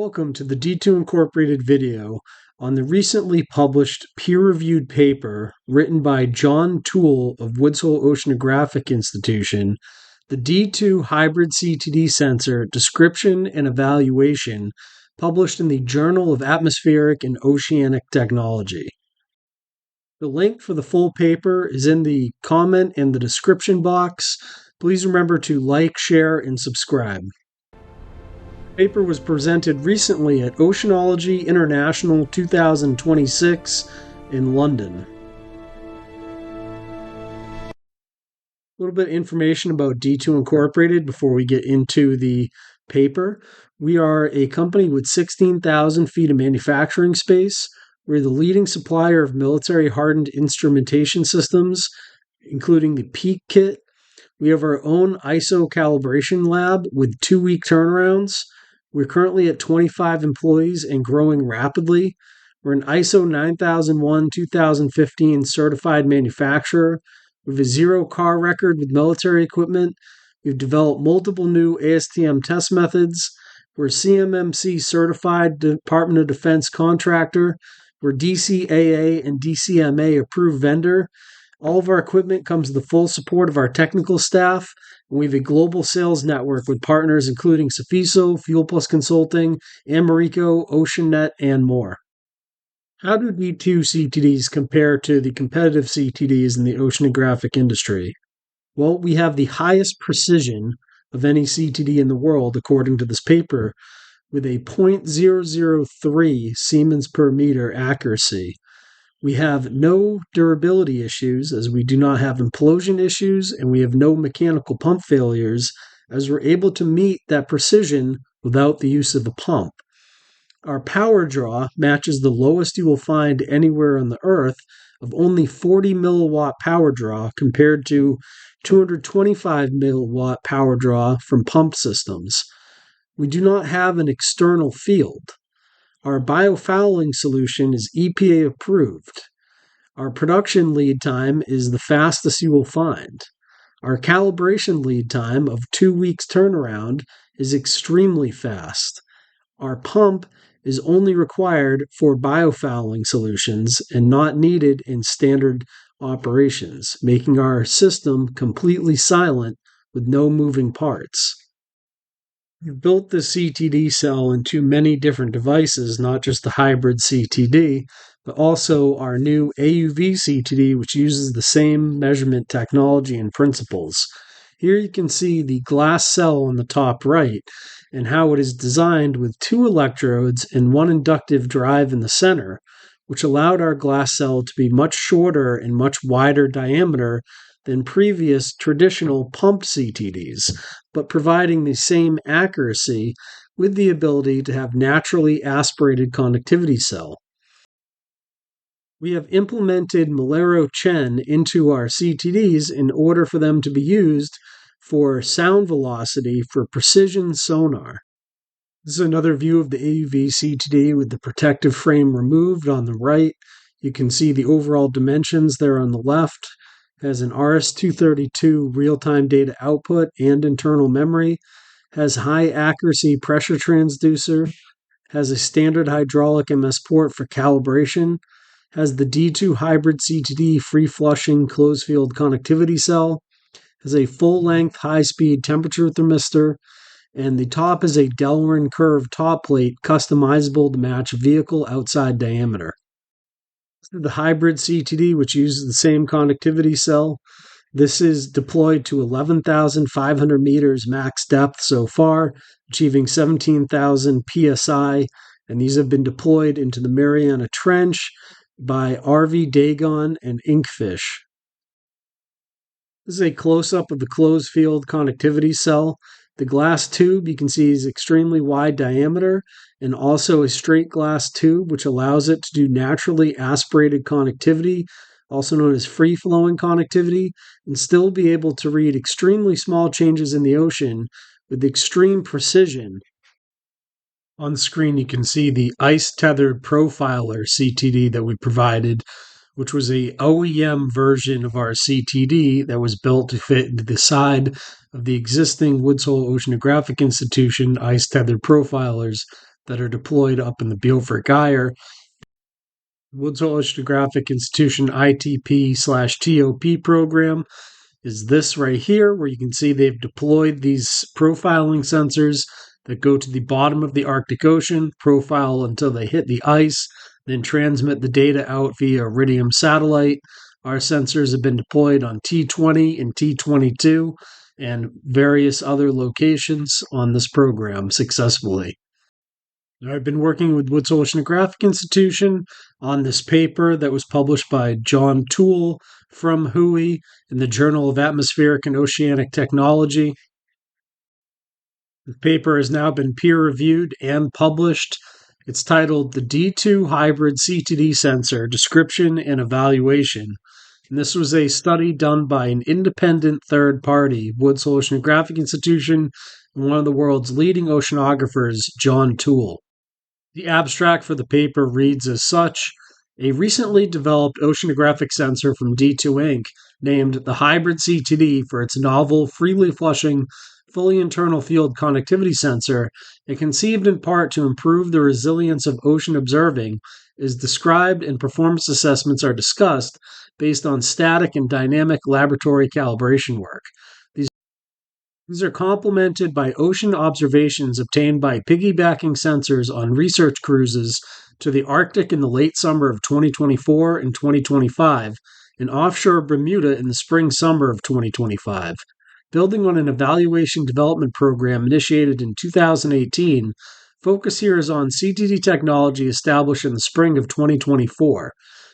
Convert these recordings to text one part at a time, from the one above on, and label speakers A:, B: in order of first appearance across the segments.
A: Welcome to the D2 Incorporated video on the recently published peer-reviewed paper written by John Toole of Woods Hole Oceanographic Institution, the D-2 Hybrid CTD Sensor Description and Evaluation, published in the Journal of Atmospheric and Oceanic Technology. The link for the full paper is in the comment and the description box. Please remember to like, share, and subscribe. The paper was presented recently at Oceanology International 2026 in London. A little bit of information about D2 Incorporated before we get into the paper. We are a company with 16,000 feet of manufacturing space. We're the leading supplier of military hardened instrumentation systems, including the Peak Kit. We have our own ISO calibration lab with 2-week turnarounds. We're currently at 25 employees and growing rapidly. We're an ISO 9001-2015 certified manufacturer. We have a zero car record with military equipment. We've developed multiple new ASTM test methods. We're a CMMC certified Department of Defense contractor. We're DCAA and DCMA approved vendor. All of our equipment comes with the full support of our technical staff, and we have a global sales network with partners including Sofiso, Fuel Plus Consulting, Americo, OceanNet, and more. How do D-2 CTDs compare to the competitive CTDs in the oceanographic industry? Well, we have the highest precision of any CTD in the world, according to this paper, with a 0.003 Siemens per meter accuracy. We have no durability issues as we do not have implosion issues, and we have no mechanical pump failures as we're able to meet that precision without the use of a pump. Our power draw matches the lowest you will find anywhere on the earth of only 40 milliwatt power draw compared to 225 milliwatt power draw from pump systems. We do not have an external field. Our biofouling solution is EPA approved. Our production lead time is the fastest you will find. Our calibration lead time of 2 weeks turnaround is extremely fast. Our pump is only required for biofouling solutions and not needed in standard operations, making our system completely silent with no moving parts. We've built the CTD cell into many different devices, not just the hybrid CTD, but also our new AUV-CTD, which uses the same measurement technology and principles. Here you can see the glass cell on the top right and how it is designed with 2 electrodes and 1 inductive drive in the center, which allowed our glass cell to be much shorter and much wider diameter than previous traditional pump CTDs, but providing the same accuracy with the ability to have naturally aspirated conductivity cell. We have implemented Malero Chen into our CTDs in order for them to be used for sound velocity for precision sonar. This is another view of the AUV-CTD with the protective frame removed on the right. You can see the overall dimensions there on the left. Has an RS-232 real-time data output and internal memory, has high accuracy pressure transducer, has a standard hydraulic MS port for calibration, has the D-2 Hybrid CTD free flushing closed field connectivity cell, has a full-length high-speed temperature thermistor, and the top is a Delrin curved top plate customizable to match vehicle outside diameter. The hybrid CTD, which uses the same conductivity cell. This is deployed to 11,500 meters max depth so far, achieving 17,000 psi, and these have been deployed into the Mariana Trench by RV Dagon and Inkfish. This is a close-up of the closed field connectivity cell. The glass tube you can see is extremely wide diameter and also a straight glass tube which allows it to do naturally aspirated connectivity, also known as free-flowing connectivity, and still be able to read extremely small changes in the ocean with extreme precision. On the screen you can see the ice-tethered profiler CTD that we provided, which was a OEM version of our CTD that was built to fit into the side of the existing Woods Hole Oceanographic Institution ice-tethered profilers that are deployed up in the Beaufort Gyre. Woods Hole Oceanographic Institution ITP/TOP program is this right here, where you can see they've deployed these profiling sensors that go to the bottom of the Arctic Ocean, profile until they hit the ice, then transmit the data out via Iridium satellite. Our sensors have been deployed on T20 and T22 and various other locations on this program successfully. I've been working with Woods Hole Oceanographic Institution on this paper that was published by John Toole from WHOI in the Journal of Atmospheric and Oceanic Technology. The paper has now been peer-reviewed and published. It's titled the D-2 Hybrid CTD Sensor, Description and Evaluation. And this was a study done by an independent third party, Woods Hole Oceanographic Institution, and one of the world's leading oceanographers, John Toole. The abstract for the paper reads as such: a recently developed oceanographic sensor from D-2 Inc., named the Hybrid CTD for its novel, freely flushing, fully internal field connectivity sensor, and conceived in part to improve the resilience of ocean observing, is described and performance assessments are discussed based on static and dynamic laboratory calibration work. These are complemented by ocean observations obtained by piggybacking sensors on research cruises to the Arctic in the late summer of 2024 and 2025, and offshore Bermuda in the spring-summer of 2025. Building on an evaluation development program initiated in 2018, focus here is on CTD technology established in the spring of 2024.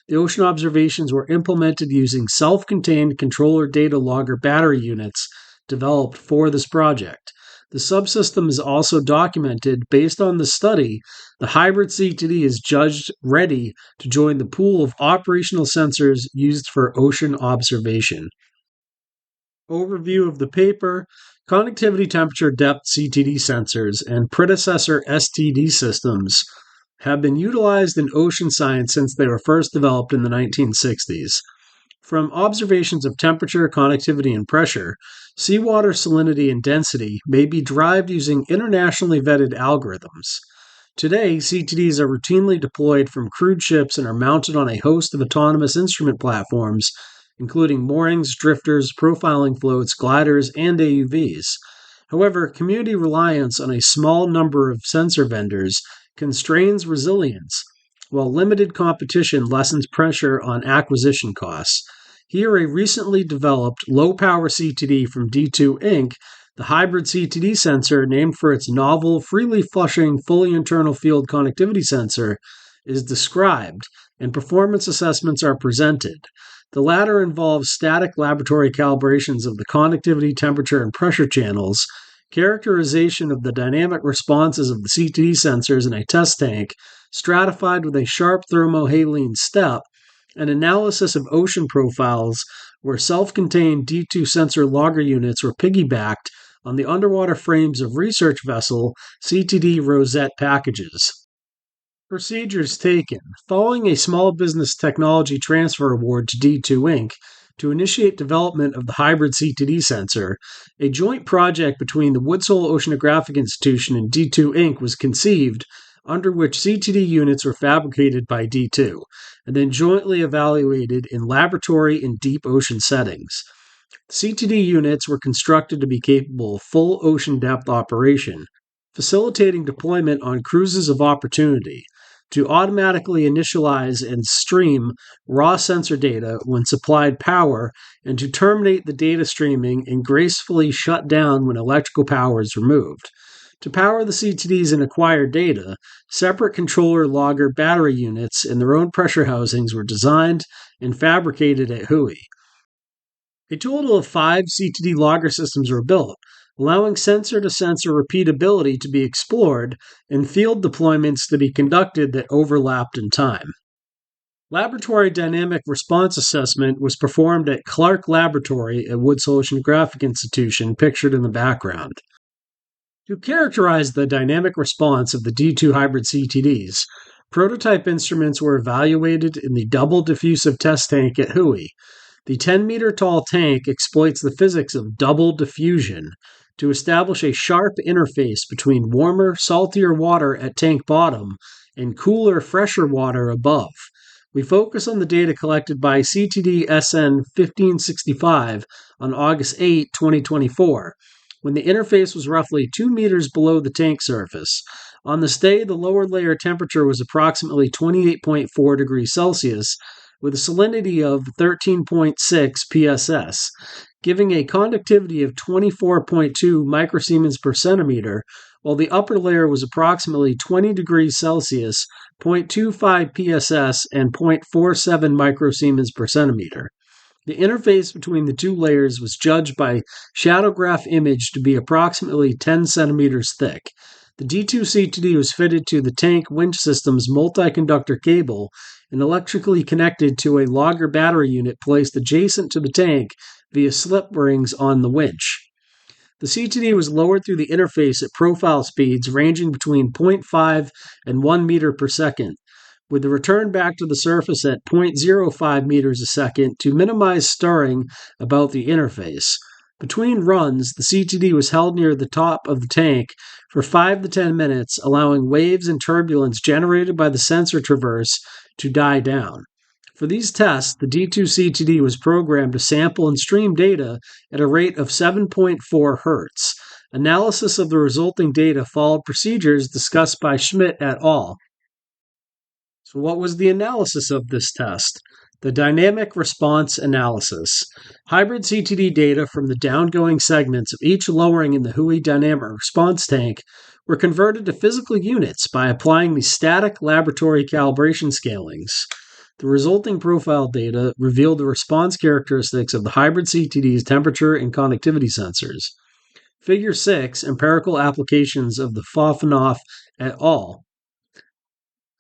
A: The ocean observations were implemented using self-contained controller data logger battery units developed for this project. The subsystem is also documented. Based on the study, the hybrid CTD is judged ready to join the pool of operational sensors used for ocean observation. Overview of the paper: connectivity temperature depth CTD sensors and predecessor STD systems have been utilized in ocean science since they were first developed in the 1960s. From observations of temperature, connectivity, and pressure, seawater salinity and density may be derived using internationally vetted algorithms. Today, CTDs are routinely deployed from crewed ships and are mounted on a host of autonomous instrument platforms, including moorings, drifters, profiling floats, gliders, and AUVs. However, community reliance on a small number of sensor vendors constrains resilience, while limited competition lessens pressure on acquisition costs. Here, a recently developed low-power CTD from D-2 Inc., the hybrid CTD sensor, named for its novel, freely flushing, fully internal field connectivity sensor, is described, and performance assessments are presented. The latter involves static laboratory calibrations of the connectivity, temperature, and pressure channels, characterization of the dynamic responses of the CTD sensors in a test tank, stratified with a sharp thermohaline step, and analysis of ocean profiles where self-contained D-2 sensor logger units were piggybacked on the underwater frames of research vessel CTD rosette packages. Procedures taken: following a small business technology transfer award to D-2 Inc. to initiate development of the hybrid CTD sensor, a joint project between the Woods Hole Oceanographic Institution and D-2 Inc. was conceived, under which CTD units were fabricated by D-2 and then jointly evaluated in laboratory and deep ocean settings. CTD units were constructed to be capable of full ocean depth operation, facilitating deployment on cruises of opportunity, to automatically initialize and stream raw sensor data when supplied power, and to terminate the data streaming and gracefully shut down when electrical power is removed. To power the CTDs and acquire data, separate controller logger battery units and their own pressure housings were designed and fabricated at WHOI. A total of 5 CTD logger systems were built, allowing sensor-to-sensor repeatability to be explored and field deployments to be conducted that overlapped in time. Laboratory dynamic response assessment was performed at Clark Laboratory at Woods Hole Oceanographic Institution, pictured in the background. To characterize the dynamic response of the D-2 hybrid CTDs, prototype instruments were evaluated in the double diffusive test tank at WHOI. The 10-meter tall tank exploits the physics of double diffusion to establish a sharp interface between warmer, saltier water at tank bottom and cooler, fresher water above. We focus on the data collected by CTD SN 1565 on August 8, 2024, when the interface was roughly 2 meters below the tank surface. On this day, the lower layer temperature was approximately 28.4 degrees Celsius, with a salinity of 13.6 pss, giving a conductivity of 24.2 microsiemens per centimeter, while the upper layer was approximately 20 degrees Celsius, 0.25 pss, and 0.47 microsiemens per centimeter. The interface between the two layers was judged by shadowgraph image to be approximately 10 centimeters thick. The D-2 CTD was fitted to the tank winch system's multi-conductor cable and electrically connected to a logger battery unit placed adjacent to the tank via slip rings on the winch. The CTD was lowered through the interface at profile speeds ranging between 0.5 and 1 meter per second, with the return back to the surface at 0.05 meters a second to minimize stirring about the interface. Between runs, the CTD was held near the top of the tank for 5 to 10 minutes, allowing waves and turbulence generated by the sensor traverse to die down. For these tests, the D-2 CTD was programmed to sample and stream data at a rate of 7.4 Hz. Analysis of the resulting data followed procedures discussed by Schmidt et al. So what was the analysis of this test? The dynamic response analysis. Hybrid CTD data from the downgoing segments of each lowering in the Hui dynamic response tank were converted to physical units by applying the static laboratory calibration scalings. The resulting profile data revealed the response characteristics of the hybrid CTD's temperature and conductivity sensors. Figure 6, empirical applications of the Fofanoff et al.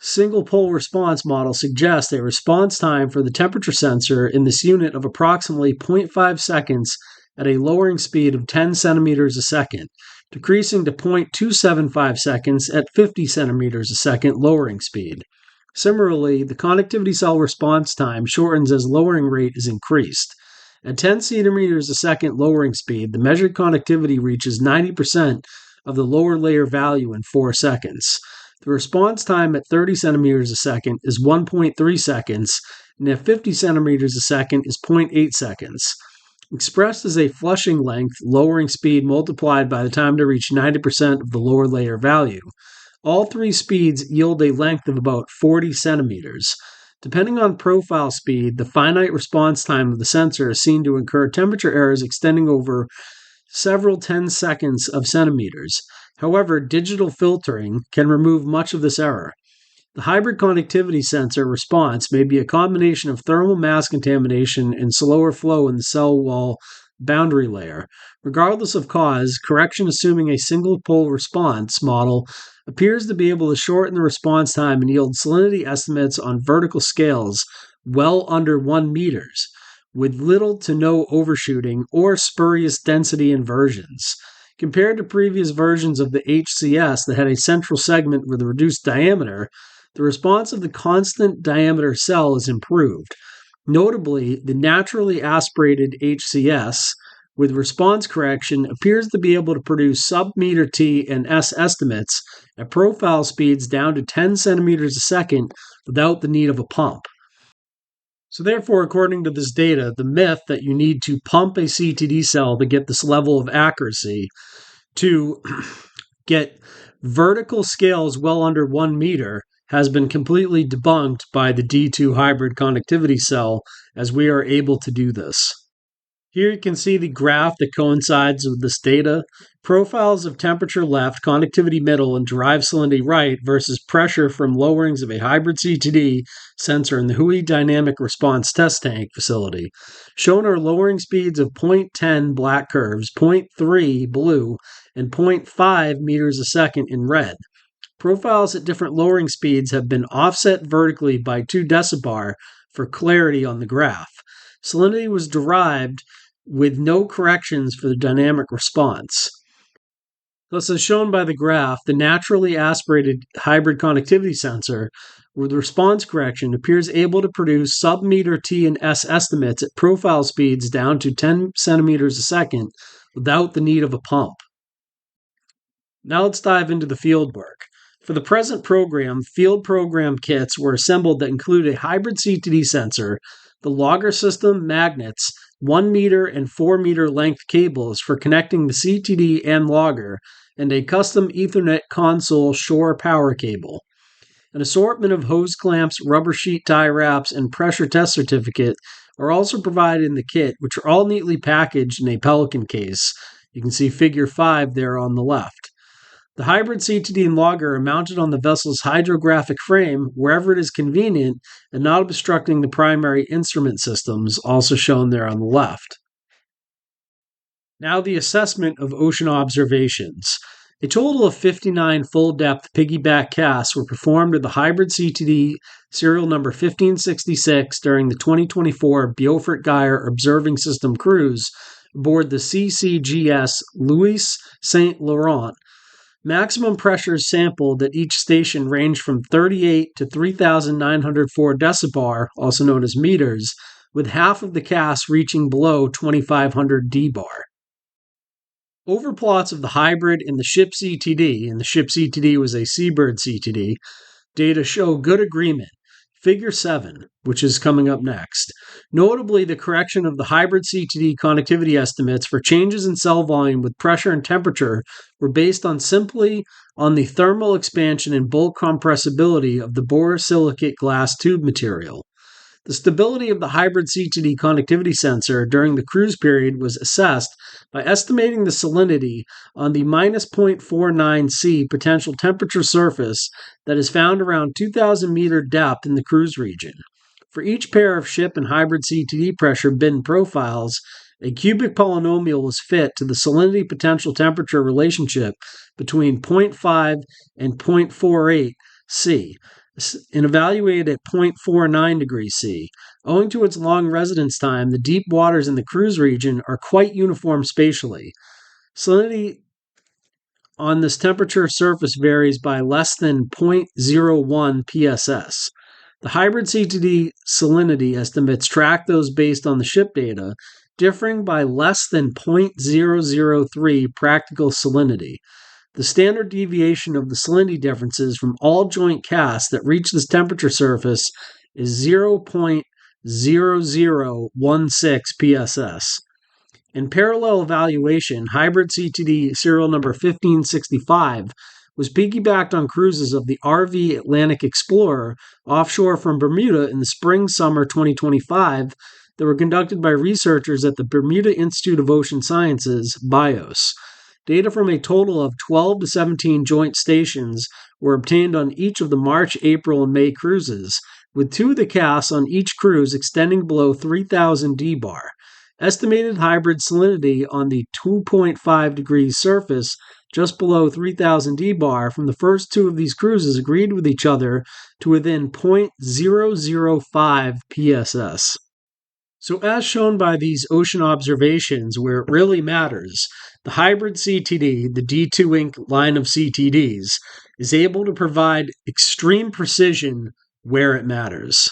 A: Single pole response model suggests a response time for the temperature sensor in this unit of approximately 0.5 seconds at a lowering speed of 10 centimeters a second, decreasing to 0.275 seconds at 50 centimeters a second lowering speed. Similarly, the conductivity cell response time shortens as lowering rate is increased. At 10 centimeters a second lowering speed, the measured conductivity reaches 90% of the lower layer value in 4 seconds. The response time at 30 centimeters a second is 1.3 seconds, and at 50 centimeters a second is 0.8 seconds. Expressed as a flushing length, lowering speed multiplied by the time to reach 90% of the lower layer value. All three speeds yield a length of about 40 centimeters. Depending on profile speed, the finite response time of the sensor is seen to incur temperature errors extending over several 10 seconds of centimeters. However, digital filtering can remove much of this error. The hybrid conductivity sensor response may be a combination of thermal mass contamination and slower flow in the cell wall boundary layer. Regardless of cause, correction assuming a single pole response model appears to be able to shorten the response time and yield salinity estimates on vertical scales well under 1 meters, with little to no overshooting or spurious density inversions. Compared to previous versions of the HCS that had a central segment with a reduced diameter, the response of the constant diameter cell is improved. Notably, the naturally aspirated HCS with response correction appears to be able to produce sub-meter T and S estimates at profile speeds down to 10 centimeters a second without the need of a pump. So therefore, according to this data, the myth that you need to pump a CTD cell to get this level of accuracy to get vertical scales well under 1 meter has been completely debunked by the D-2 hybrid conductivity cell, as we are able to do this. Here you can see the graph that coincides with this data. Profiles of temperature left, conductivity middle, and derived salinity right versus pressure from lowerings of a hybrid CTD sensor in the Hui dynamic response test tank facility. Shown are lowering speeds of 0.10 black curves, 0.3 blue, and 0.5 meters a second in red. Profiles at different lowering speeds have been offset vertically by 2 decibar for clarity on the graph. Salinity was derived with no corrections for the dynamic response. Thus, as shown by the graph, the naturally aspirated hybrid conductivity sensor with response correction appears able to produce sub-meter T and S estimates at profile speeds down to 10 centimeters a second without the need of a pump. Now let's dive into the field work. For the present program, field program kits were assembled that include a hybrid CTD sensor, the logger system, magnets, 1 meter and 4 meter length cables for connecting the CTD and logger, and a custom Ethernet console shore power cable. An assortment of hose clamps, rubber sheet tie wraps, and pressure test certificate are also provided in the kit, which are all neatly packaged in a Pelican case. You can see figure 5 there on the left. The hybrid CTD and logger are mounted on the vessel's hydrographic frame wherever it is convenient and not obstructing the primary instrument systems, also shown there on the left. Now the assessment of ocean observations. A total of 59 full-depth piggyback casts were performed with the hybrid CTD serial number 1566 during the 2024 Beaufort-Guyot Observing System cruise aboard the CCGS Louis Saint Laurent. Maximum pressures sampled at each station ranged from 38 to 3,904 decibars, also known as meters, with half of the casts reaching below 2,500 dbar. Overplots of the hybrid and the ship CTD, and the ship CTD was a Seabird CTD, data show good agreement. Figure 7, which is coming up next. Notably, the correction of the hybrid CTD connectivity estimates for changes in cell volume with pressure and temperature were based simply on the thermal expansion and bulk compressibility of the borosilicate glass tube material. The stability of the hybrid CTD connectivity sensor during the cruise period was assessed by estimating the salinity on the minus 0.49 C potential temperature surface that is found around 2,000 meter depth in the cruise region. For each pair of ship and hybrid CTD pressure bin profiles, a cubic polynomial was fit to the salinity potential temperature relationship between 0.5 and 0.48 C, and evaluated at 0.49 degrees C. Owing to its long residence time, the deep waters in the cruise region are quite uniform spatially. Salinity on this temperature surface varies by less than 0.01 pss. The hybrid CTD salinity estimates track those based on the ship data, differing by less than 0.003 practical salinity. The standard deviation of the salinity differences from all joint casts that reach this temperature surface is 0.0016 pss. In parallel evaluation, hybrid CTD serial number 1565 was piggybacked on cruises of the RV Atlantic Explorer offshore from Bermuda in the spring-summer 2025 that were conducted by researchers at the Bermuda Institute of Ocean Sciences, BIOS. Data from a total of 12 to 17 joint stations were obtained on each of the March, April, and May cruises, with 2 of the casts on each cruise extending below 3,000 dbar. Estimated hybrid salinity on the 2.5 degrees surface just below 3,000 dbar from the first 2 of these cruises agreed with each other to within 0.005 pss. So as shown by these ocean observations where it really matters, the hybrid CTD, the D-2 Inc. line of CTDs, is able to provide extreme precision where it matters.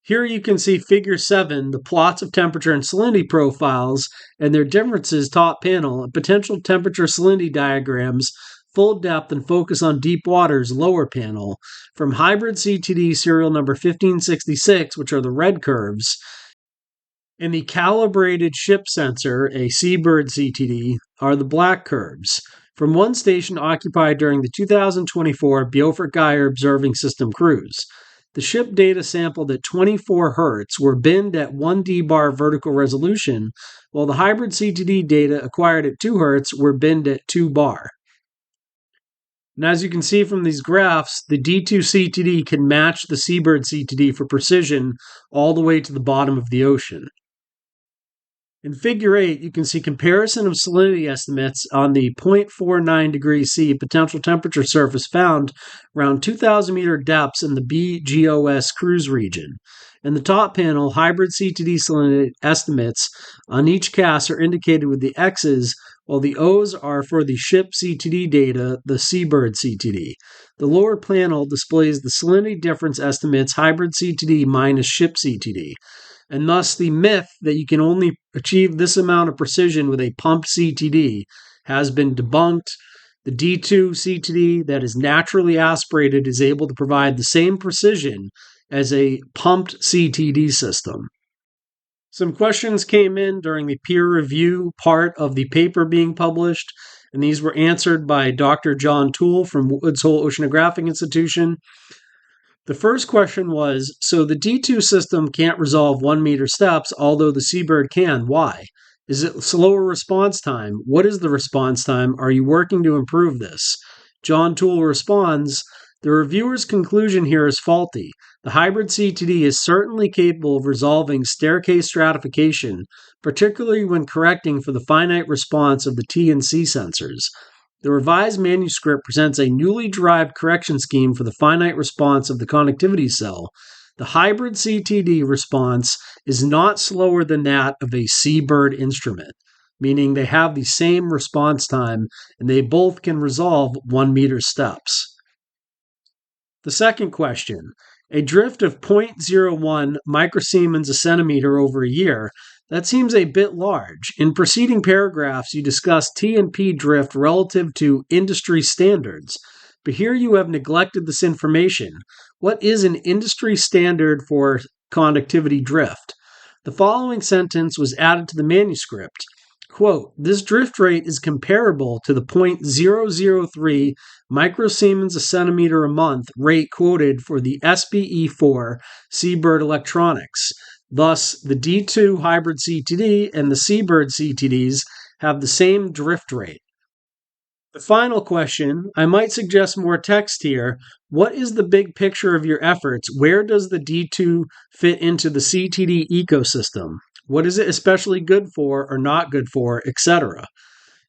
A: Here you can see figure 7, the plots of temperature and salinity profiles and their differences top panel, and potential temperature salinity diagrams, full depth and focus on deep waters lower panel, from hybrid CTD serial number 1566, which are the red curves, and the calibrated ship sensor, a Seabird CTD, are the black curves. From one station occupied during the 2024 Beaufort-Guyot Observing System cruise. The ship data sampled at 24 Hz were binned at 1 dbar vertical resolution, while the hybrid CTD data acquired at 2 Hz were binned at 2 bar. And as you can see from these graphs, the D-2 CTD can match the Seabird CTD for precision all the way to the bottom of the ocean. In figure 8, you can see comparison of salinity estimates on the 0.49 degrees C potential temperature surface found around 2,000 meter depths in the BGOS cruise region. In the top panel, hybrid CTD salinity estimates on each cast are indicated with the X's, while the O's are for the ship CTD data, the Seabird CTD. The lower panel displays the salinity difference estimates hybrid CTD minus ship CTD. And thus the myth that you can only achieve this amount of precision with a pumped CTD has been debunked. The D-2 CTD that is naturally aspirated is able to provide the same precision as a pumped CTD system. Some questions came in during the peer review part of the paper being published, and these were answered by Dr. John Toole from Woods Hole Oceanographic Institution. The first question was, so the D2 system can't resolve 1 meter steps, although the Seabird can. Why? Is it slower response time? What is the response time? Are you working to improve this? John Toole responds, the reviewer's conclusion here is faulty. The hybrid CTD is certainly capable of resolving staircase stratification, particularly when correcting for the finite response of the T and C sensors. The revised manuscript presents a newly derived correction scheme for the finite response of the connectivity cell. The hybrid CTD response is not slower than that of a Seabird instrument, meaning they have the same response time and they both can resolve 1 meter steps. The second question, a drift of 0.01 microsiemens a centimeter over a year, that seems a bit large. In preceding paragraphs, you discuss T and P drift relative to industry standards, but here you have neglected this information. What is an industry standard for conductivity drift? The following sentence was added to the manuscript. Quote, this drift rate is comparable to the 0.003 microsiemens a centimeter a month rate quoted for the SBE4 Seabird electronics. Thus, the D-2 Hybrid CTD and the Seabird CTDs have the same drift rate. The final question, I might suggest more text here. What is the big picture of your efforts? Where does the D2 fit into the CTD ecosystem? What is it especially good for or not good for, etc.?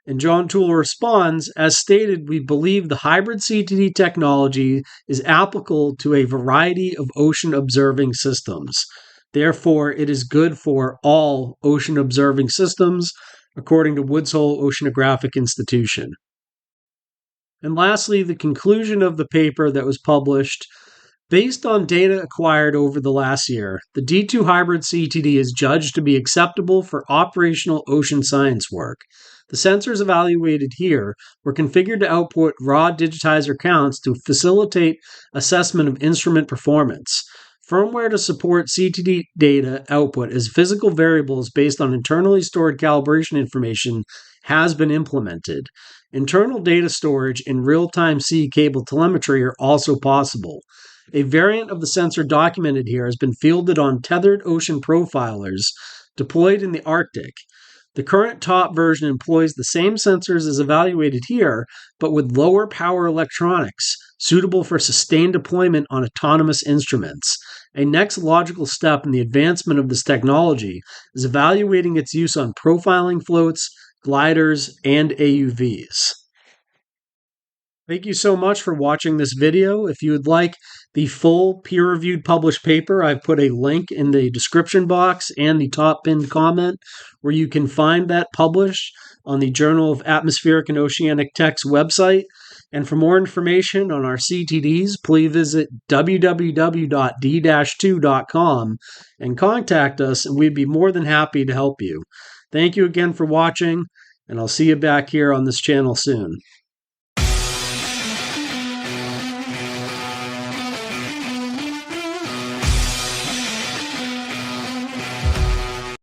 A: And John Toole responds, as stated, we believe the hybrid CTD technology is applicable to a variety of ocean observing systems. Therefore, it is good for all ocean observing systems, according to Woods Hole Oceanographic Institution. And lastly, the conclusion of the paper that was published. Based on data acquired over the last year, the D2 Hybrid CTD is judged to be acceptable for operational ocean science work. The sensors evaluated here were configured to output raw digitizer counts to facilitate assessment of instrument performance. Firmware to support CTD data output as physical variables based on internally stored calibration information has been implemented. Internal data storage and real-time sea cable telemetry are also possible. A variant of the sensor documented here has been fielded on tethered ocean profilers deployed in the Arctic. The current top version employs the same sensors as evaluated here, but with lower power electronics, suitable for sustained deployment on autonomous instruments. A next logical step in the advancement of this technology is evaluating its use on profiling floats, gliders, and AUVs. Thank you so much for watching this video. If you would like the full peer-reviewed published paper, I've put a link in the description box and the top pinned comment where you can find that published on the Journal of Atmospheric and Oceanic Tech's website. And for more information on our CTDs, please visit www.d-2.com and contact us, and we'd be more than happy to help you. Thank you again for watching, and I'll see you back here on this channel soon.